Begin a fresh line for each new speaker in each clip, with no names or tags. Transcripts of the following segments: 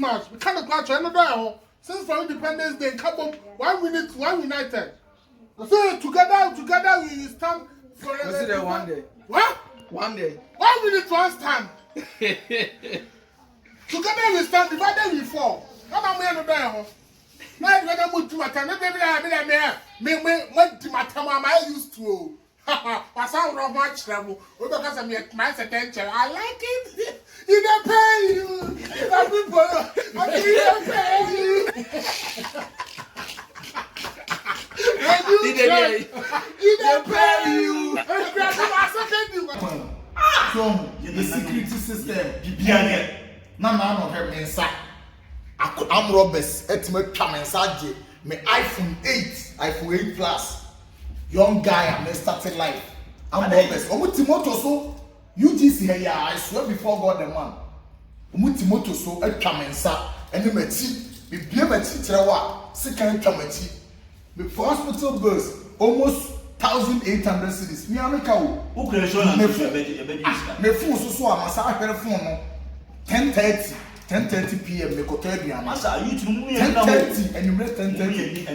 match. We can't catch another. Since for Independence Day, come 1 minute, 1 united. So together we stand for.
Was it there one day?
What?
1 day.
1 minute, 1 stand. Together we stand, divided we fall. What am I there? Now when I move to my time, me what to my time I used to. I sound not much trouble. Because I'm my attention. I like it. You don't pay you. I didn't pay you. You don't pay you.
So the security system, Nana of her inside. I'm robbers. Etime come inside. Me iPhone 8 Plus. Young guy, I'm starting life. I'm robbers. Timoto so UGC here. I swear before God the man. Timoto so come inside. And the meti, be meti trewa. Second committee. For hospital bills, almost 1,800 cities. Me America. Me phone so I'm a phone. 10:30 p.m. Me kotebi
Masa you to me
10:30 and you make 10:30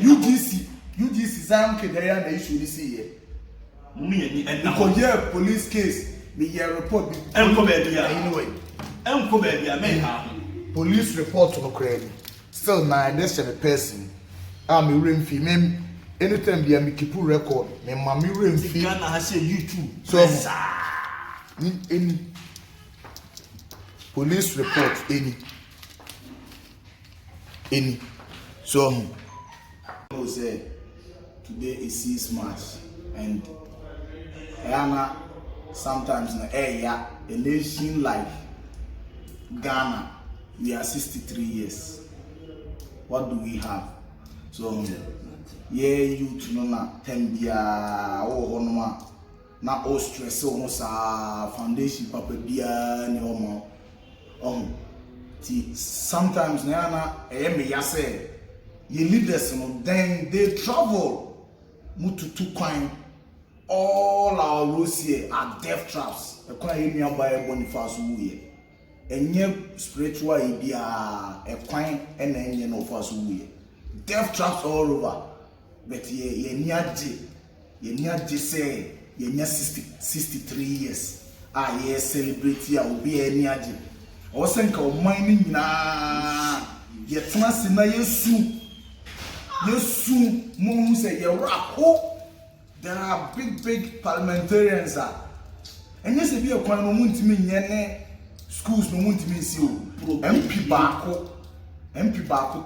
UGC Zam Kedaya na issue this year.
Me and
because yeah police case me here report
anyway.
Police report no credit. Still now this the person. I'm a fee. Me anytime be me keep record. Me mama rain fee.
Ghana has say YouTube.
So any police report any so who say today is 6 March and Ghana sometimes in the area a nation like Ghana we are 63 years. What do we have? So yeah you to know na tembia o honoma na o stress o sa foundation papa bia ni homo sometimes na me ya say your leaders no then they travel mututu kwan all our roads here are death traps e kwan ye nua ba e Boniface wuye enye spiritual idea e kwan e na enye no Boniface wuye death traps all over but ye niaje say ye nya 63 years ye celebrate ya obi e niaje osenka o mining na ye tena na yesu mo say ye rako there are big parliamentarians and yes be a kwan no muntimi nyene schools no muntimi si o MP baako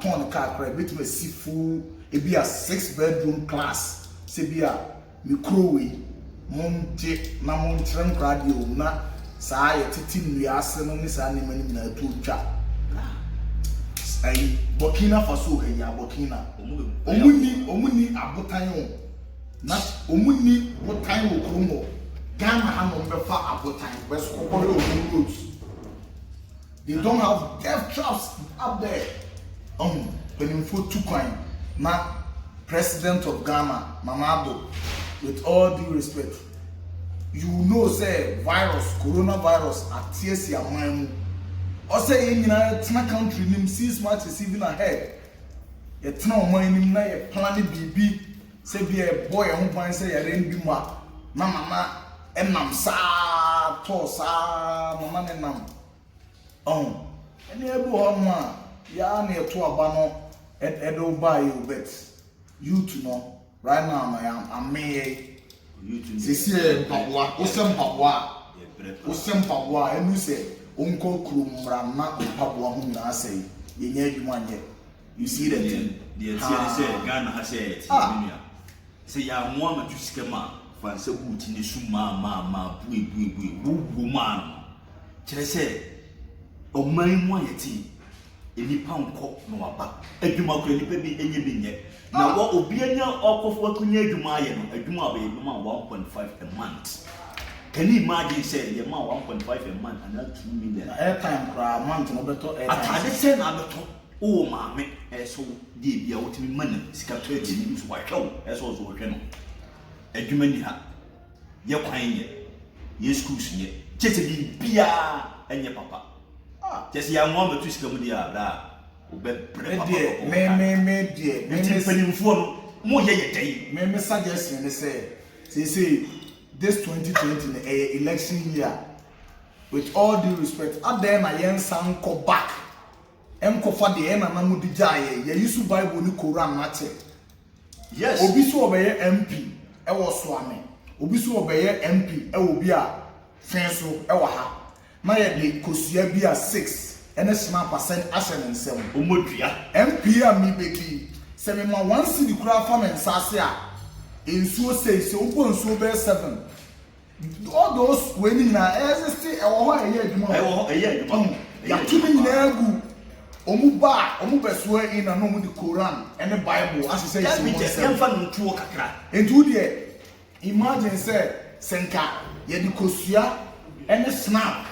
ton car cry betime sifu e be a 6-bedroom class se be a microwave monte na montrem radio na saa ye titi nua ase no ni saa ne mani na to twa ai Burkina Faso he ya Burkina omuni abotan o na omuni botan o kromo Ghana ha no befa abotan bes kokoro o roads they don't have death traps up there when you for two coin na president of Ghana Mamado with all due respect you know say coronavirus atiesi aman o say nyina tena country nim 6 months is even ahead ye tena oman nim na ye plan bibi say be a boy ho ban say ye ren bi mu a na mama enam sa to sa mama ne nam ene ebu ho ma ya na to aba no edo buy you bet you to know right now I'm me sisi mpaboa mpaboa enu se onko krumra na mpaboa hu na asai yenya adwuma nye you see that thing
the say Ghana has said say ya mo amatu sikema fanse buti ni suma bu man kire say o man mu ayeti enipa nko no aba adwuma kura nipa bi enye bi nye na wo obi anya okofo akunya adwuma aye no adwuma ba yema 1.5 a month. Can you imagine say the amount 1.5 a month and not 2 million
airtime per month no better airtime
I say na beto o ma me so dey bia wotimi money sika 20 minutes wa hwe so so hwe no adwuma ni ha ye kwan ye schools ye chete bi bia enye papa Just ya mo ma tu sika mu dia bra. Obe bre papa.
Me dear.
Me penimfo no mo ye dai.
Me suggestion they say this 2020 election year, with all due respect, at then I yen san ko back. Ko fa de na na mu di jaye. Ye use Bible ni Quran mate.
Yes.
Obi so obeye MP e wo so ame. Obi so obeye MP e wo bi a fen so e wo ha. Na ye de kosua bi a 6 ene snap percent ashen nsem.
Omodua.
MP a mi beki. Se me ma 1 cedi kura fa men sase a. Ensuo say se obo ensuo be 7. All those when na exist e wo ho eye adwuma.
E wo eye adwuma.
Ya tumi na agu. Omu beso in na no mu di Quran and the Bible as you say
is more than two kakra.
Entu de imagine say senka ye di kosua and snap.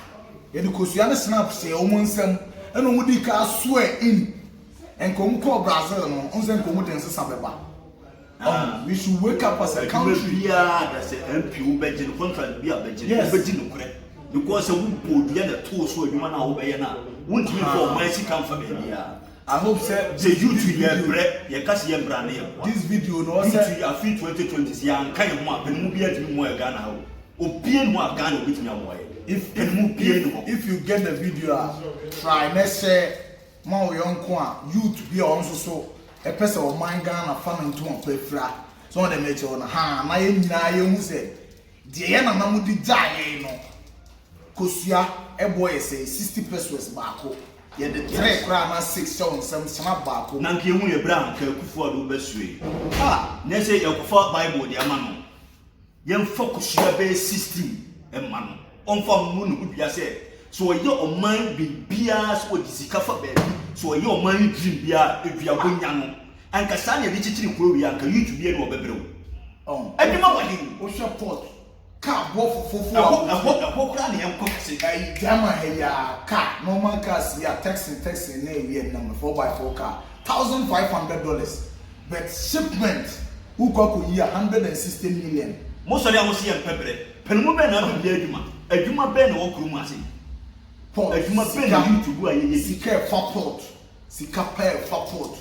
Ye di kosua and snap say omu nsem and omu di ka swear in and come call Brazil no onsem komu den se sabeba. We should wake up as a country.
That's a MP who begin contract be a begin because we put the other two so you man obey na won't me for mercy come from here.
I hope say
the youth will break your cast your brand.
This video no
say a few 2020 year kind of more pen be at more Ghana. Opien more Ghana with me
if you get the video try next say ma young youth be on so a person of mind Ghana fan into on play so on the measure on ha na ye nyina ye hu say de ye na mu di jaye no kosua e boy say 60 pesos baako ye de 3 kra na 6 show some baako
na nke hu ye bra nka kufu ado besue na say ye kufa Bible de ama no ye focus ya be 16 e ma no on fa mu no bia say so ye o man bibia so disika fa ba so ye o man dream bia edua bonya no anka sa na ye chichiri kuro wi anka YouTube bia no obebrew eduma wali
o support car fofofo
kura na yem kokase
jama ya car normal cars ya taxi na we number 4x4 car $1,500 but shipment who go ko 160 million
mo so le am se yem pebre penmu be na bibia adwuma be na wo kuro mu ase adwuma be na YouTube aye
sika port sika port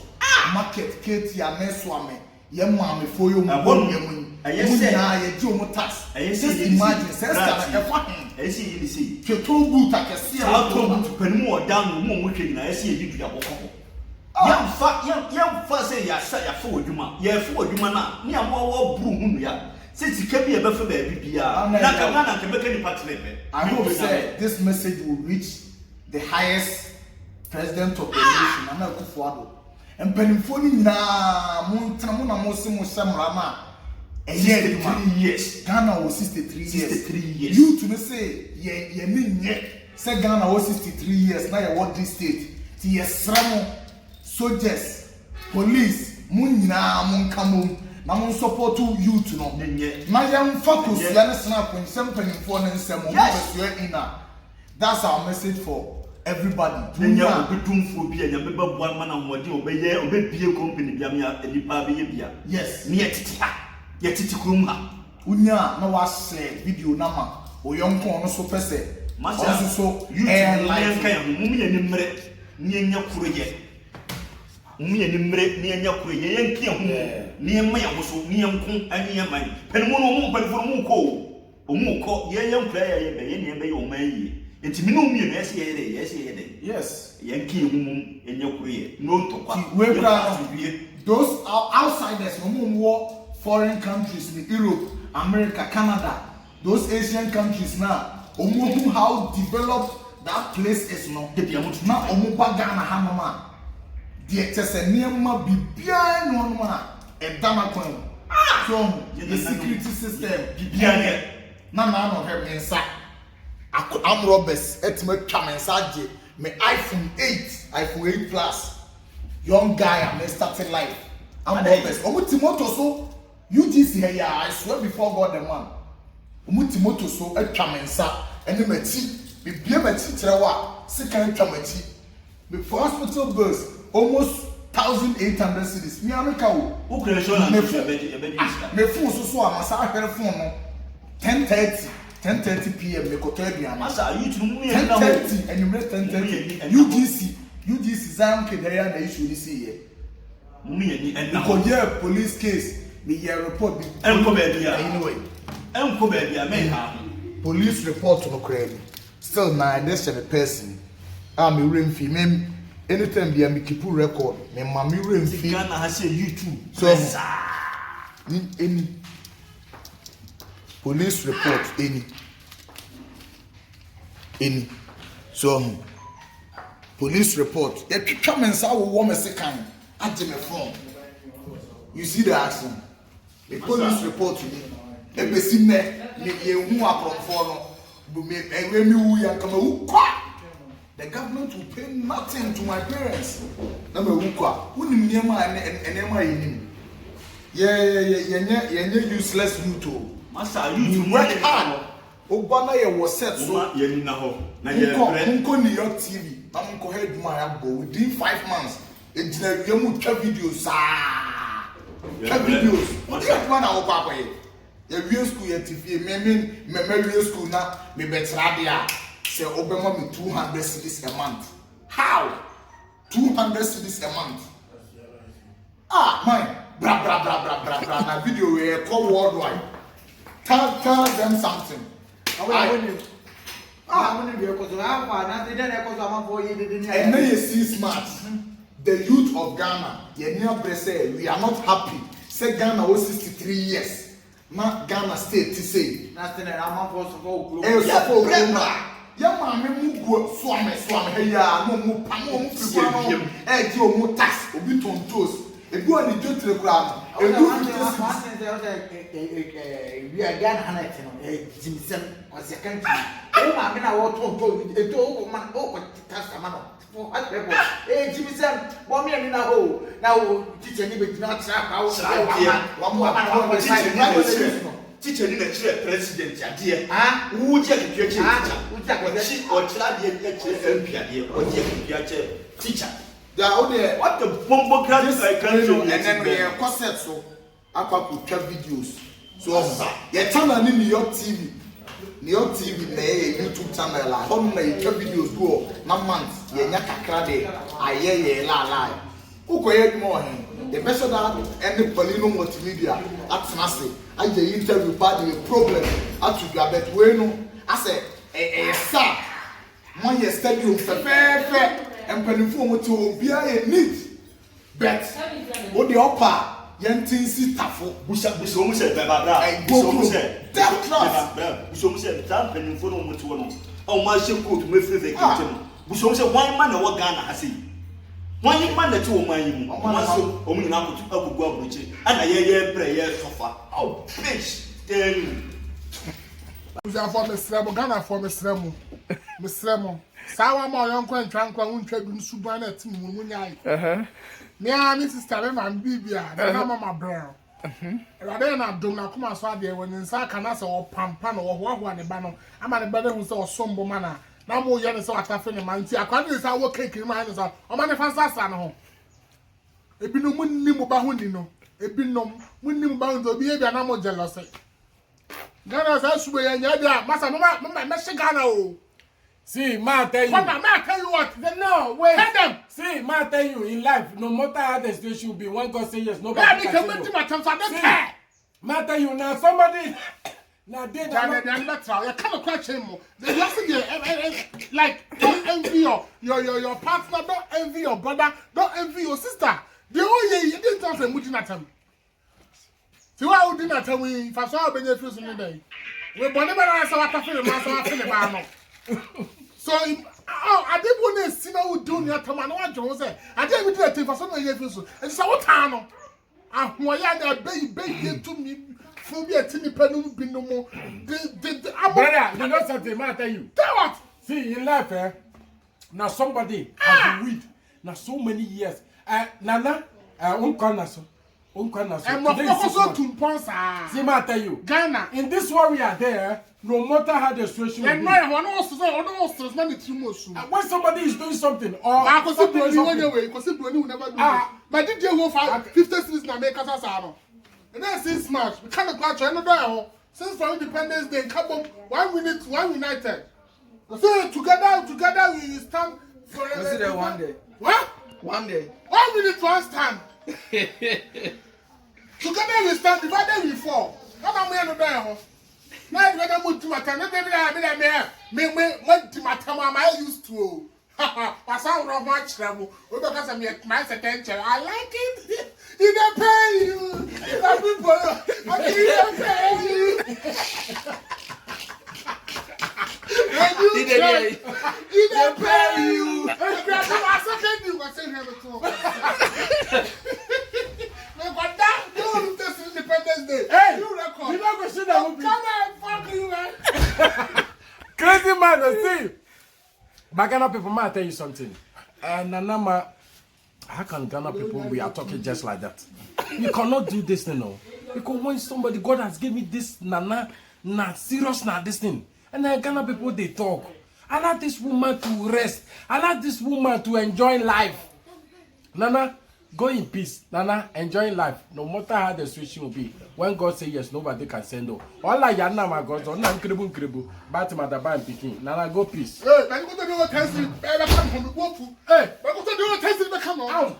market kit ya nesuame ye maame fo yo mu yemu na ye di omo tax just imagine say sika na efa
esi yi si
keto boot akese ya
auto boot panimu odan no mo hwe na esi ye di dua bokoko yamfa say ya sa ya fo odwuma ya fo odwuma na ni awo bru hunu ya say sika bi e be fa ba bibia na ka na ka beka ni partner be
I hope say this message will reach the highest president of the nation Nana Akufo-Addo empanimfo ni nyina montana mo na mo se mo semra ma
63 years
Ghana was 63
years
you to say ye nye say Ghana was 63 years na ye what this state ti yesramo soldiers police mun nyina mun kamum na mun support youth no na yam focus ya na snap nsem panimfo na nsem mo beso ina that's our message for everybody
dunya obedumfo bia nya beba bua ma na hode obeye obebie company bia me nipa be ye bia
yes
me yetiti ha yetiti kurum ha
unya na wa share video na ma oyonko no so pese
also
so
airline kan mu me ni mre ni nya kuroye mu ye ni mre ni nya kuroye yenki hu ni ma ya so ni yenko ani ya man penmu no mu penfo mu ko ye yenkra ye be ye ni be ye o man yi enti mi no mi no ese ye
yes
yenki humum enya kuroye no ntokwa
we those outsiders no foreign countries in Europe, America, Canada, those Asian countries now, how developed that place is now. Now, Ghana Hamama, the Tessenema Bibia no man, a Damakon. So, the security system, Bibia, Nana of her inside. I'm Roberts, Etme Kamensaje, my iPhone 8 Plus, young guy, I'm starting life. I'm Roberts. Timoto so. UGC here, I swear before God the man. Multimedia so a kamensa and the meti, be meti trewa, second kameti. Before hospital bills, almost 1,800 cities. Me America,
who creation and
me phone so I'm a phone 10:30, 10:30 p.m. me koto aduama.
Masa you to mu
10:30 and you make 10:30. UGC Zion Kedaya na issue this year.
Mu ye ni enna.
Because here police case, me here report
enko baby
anyway.
Enko baby me ha.
Police report no crime. Still na this the person. Me rain fee me anytime be me keep record. Me mama rain fee.
Ghana has say YouTube.
So any police report any so police report they come and say we want me second at me phone. You see the action. The police report to me. E be si me ye hu akonfo no bu me enwe mi wu ya kama wu kwa. The government will pay nothing to my parents. Na me wu kwa. Unim niema enema yenim. Yeah, useless YouTube.
Masa YouTube
work hard. Obana ye was set so.
Ye ni na ho. Na ye brand.
Unko New York TV. Na unko head my abo within 5 months. Ejina we mu twa videos ah. Twa videos. What do you want na wo kwa ye? Ye wie school ye TV me wie school na me betra dia. Say obema me 200 cedis a month. How? 200 cedis a month. Ah, man. Bra. Na video we call worldwide. Tell them something. And now you see smart. The youth of Ghana, we are not happy. Say Ghana was 63 years. Not Ghana state to say. Nothing. I'm for support. Yeah, mammy, swam. Hey, no more pam, no tax, obi ton toast. If you want to go to the crowd, we are Ghana Hanna, Jimson, or second. Oh, I mean, I want to a dog man, oh, Tassamano. Hey, Jimson, 1 million now, teach anybody not one more teacher in the chair, president, dear. Ah, who check your teacher? What the bombo grants I can't do, and then we are corset so I could cut videos. So, yeah, channel in New York TV, YouTube channel, I don't know your videos go, no months, yeah, crade, la. Who could more him? The best of that, and the Poleeno Multimedia at Massey. I the interview party with problem at you, but bueno, I said, a sir, 1 year stadium, fair. And penifo to be a need. But what the upper Yantin sit tafo, Busha said, Baba, and go said, Bushom said, Tampen for no to one. Oh, my ship could make the captain. Bushom said, 1 man or Ghana has he. 1 man that 2 man, only now to go which and a prayer sofa. Oh, fish, then.
For Miss Remo, Ghana for Miss Remo. Miss Remo. Sawa mo yonkwa ntwankwa untwa bi nsuban na tim mu nyai. Me a mi sister me man bibia na mama brown. Ewade na dom na kuma so ade woni nsa kana se opampa na wo ne ba no ama ne ba de hu se osombo mana na mo ye ne se watafe ne man ti akwa ne sa wo cake ma ne sa o ma ne fansa sa no ho. Ebi no munni mu ba ho ni no. Ebi no munni mu ba ho do bi e bia na mo jealous. Ghana sa subo ye nya dia masa no ma me Ghana o.
See, ma tell you.
Ma tell you what?
No, wait.
Tell them.
See, ma tell you, in life, no matter how the situation will be, when God say yes, nobody can say no. See, ma tell you, now somebody, now they
you can't question more. They just like don't envy your partner, don't envy your brother, don't envy your sister. The whole year you didn't tell them what you not tell me. See why would you not tell me if I saw a benefit in the day? We born never answer what I feel, I feel about. So, I didn't want to see no doing your time. I don't say. I didn't do a thing for some years. And so, what time? I want to baby to me for me a tiny penny be no more.
Brother, you know something, man, tell you.
Tell what?
See, in life, now somebody has been with now so many years. Nana, and
also to sponsor.
See, man, tell you.
Ghana.
In this war we are there. No matter how the situation will be. When somebody is doing something, or
but did you go for 50 cities na make us asano? And then 6 months, we can't catch another. Since from Independence Day, come on, 1 minute, 1 united. So together we stand for
Was it a one day?
What?
1 day.
1 minute, 1 stand. Together we stand, divided we fall. Come on, we are no there. Now you better move to my time. Me, I used to. I sound of much trouble. Because I'm my attention. I like it. He don't pay you. I didn't pay you. He don't pay you. I second you. I say him at all. But that don't this Independence Day.
Hey,
you record.
you not gonna see that movie.
Come on, fuck you, man.
Crazy man, I see. But Ghana people, might tell you something. Nanama, how can Ghana people we are talking just like that? You cannot do this, you know. Because when somebody, God has given me this serious this thing. And then Ghana people, they talk. I like this woman to rest. I like this woman to enjoy life. Nana, go in peace. Nana, enjoy life. No matter how the situation will be. When God say yes, nobody can say no. All I yana my God, on I'm kribu. But madaba and picking. Nana, go peace.
Hey, man, you go to do a test. Hey, come on. Hey, go to do a test. Come on.